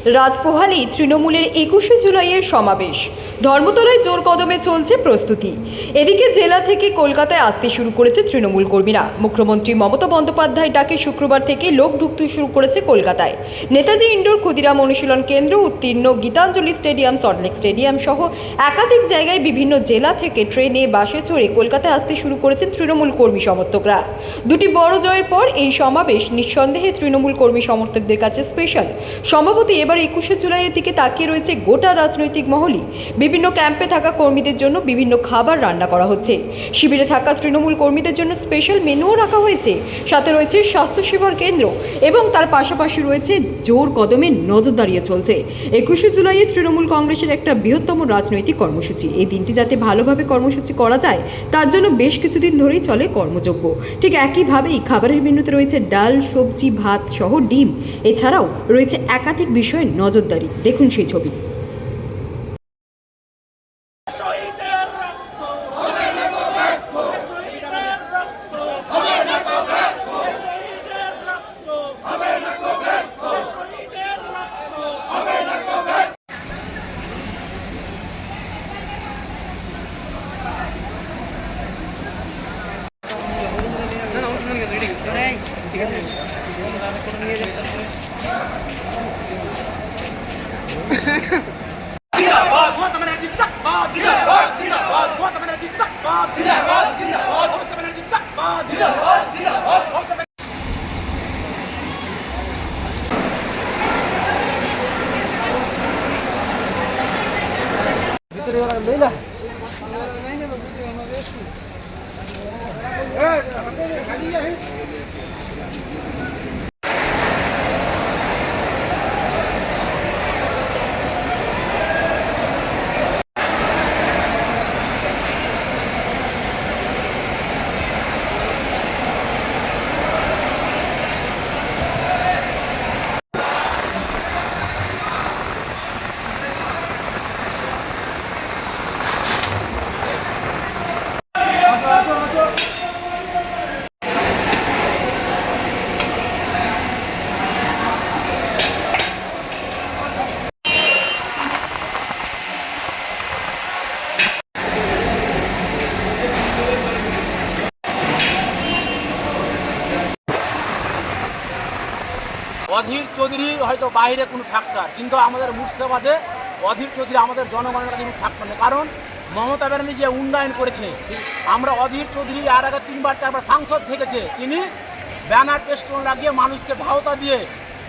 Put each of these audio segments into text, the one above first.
রাত পোহালেই তৃণমূলের ২১শে জুলাইয়ের সমাবেশ। ধর্মতলায় জোর কদমে চলছে প্রস্তুতি। এদিকে জেলা থেকে কলকাতায় আসতে শুরু করেছে তৃণমূল কর্মীরা। মুখ্যমন্ত্রী মমতা বন্দ্যোপাধ্যায় ডাকে শুক্রবার থেকে লোক ঢুকতে শুরু করেছে কলকাতায়। নেতাজি ইন্ডোর ক্ষুদিরাম অনুশীলন কেন্দ্র উত্তীর্ণ গীতাঞ্জলি স্টেডিয়াম, সল্টলেক স্টেডিয়াম সহ একাধিক জায়গায় বিভিন্ন জেলা থেকে ট্রেনে, বাসে চড়ে কলকাতায় আসতে শুরু করেছেন তৃণমূল কর্মী সমর্থকরা। দুটি বড় জয়ের পর এই সমাবেশ নিঃসন্দেহে তৃণমূল কর্মী সমর্থকদের কাছে স্পেশাল। সম্ভবত এবার ২১শে জুলাইয়ের দিকে তাকিয়ে রয়েছে গোটা রাজনৈতিক মহলই। বিভিন্ন ক্যাম্পে থাকা কর্মীদের জন্য বিভিন্ন খাবার রান্না করা হচ্ছে। শিবিরে থাকা তৃণমূল কর্মীদের জন্য স্পেশাল মেনুও রাখা হয়েছে। সাথে রয়েছে স্বাস্থ্যসেবার কেন্দ্র এবং তার পাশাপাশি রয়েছে জোর কদমে নজরদারি চলছে ২১শে জুলাইয়ে তৃণমূল কংগ্রেসের একটা বৃহত্তম রাজনৈতিক কর্মসূচি। এই দিনটি যাতে ভালোভাবে কর্মসূচি করা যায় তার জন্য বেশ কিছুদিন ধরেই চলে কর্মযজ্ঞ। ঠিক একইভাবেই খাবারের মেনুতে রয়েছে ডাল, সবজি, ভাত সহ ডিম। এছাড়াও রয়েছে একাধিক বিষয়ে নজরদারি। দেখুন সেই ছবি। অধীর চৌধুরী হয়তো বাইরে কোনো ফ্যাক্টর, কিন্তু আমাদের মুর্শিদাবাদে অধীর চৌধুরী আমাদের জনগণের কোনো ফ্যাক্টর নেই। কারণ মমতা ব্যানার্জি যে উন্নয়ন করেছে, আমরা অধীর চৌধুরী আর আগে 3-4বার সাংসদ থেকেছে, তিনি ব্যানার পেস্টন লাগিয়ে মানুষকে ভাওতা দিয়ে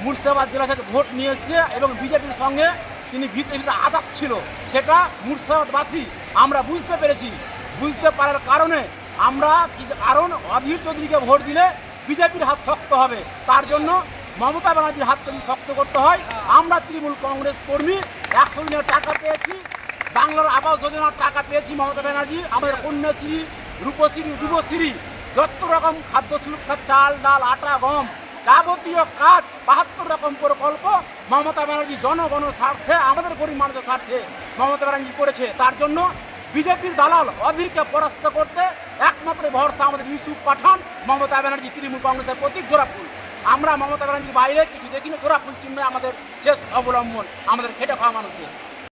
মুর্শিদাবাদ জেলা থেকে ভোট নিয়ে এসছে এবং বিজেপির সঙ্গে তিনি ভিতরে আঘাত ছিল, সেটা মুর্শিদাবাদবাসী আমরা বুঝতে পেরেছি। বুঝতে পারার কারণে আমরা কারণ অধীর চৌধুরীকে ভোট দিলে বিজেপির হাত শক্ত হবে, তার জন্য মমতা ব্যানার্জির হাত যদি শক্ত করতে হয়। আমরা তৃণমূল কংগ্রেস কর্মী 100 দিনের টাকা পেয়েছি, বাংলার আবাস যোজনার টাকা পেয়েছি মমতা ব্যানার্জি, আমাদের কন্যাশ্রী, রূপশ্রী, যুবশ্রী, যত রকম খাদ্য সুরক্ষা, চাল, ডাল, আটা, গম, যাবতীয় কাজ 72 রকম প্রকল্প মমতা ব্যানার্জি জনগণের স্বার্থে, আমাদের গরিব মানুষের স্বার্থে মমতা ব্যানার্জি করেছে। তার জন্য বিজেপির দালাল অধীরকে পরাস্ত করতে একমাত্র ভরসা আমাদের ইউসুফ পাঠান, মমতা ব্যানার্জি তৃণমূল কংগ্রেসের প্রতীক জোড়াফুল। আমরা মমতা ব্যানার্জির বাইরে কিছু দেখিনি, জোড়াফুল চিহ্ন আমাদের শেষ অবলম্বন আমাদের খেটে খাওয়া মানুষের।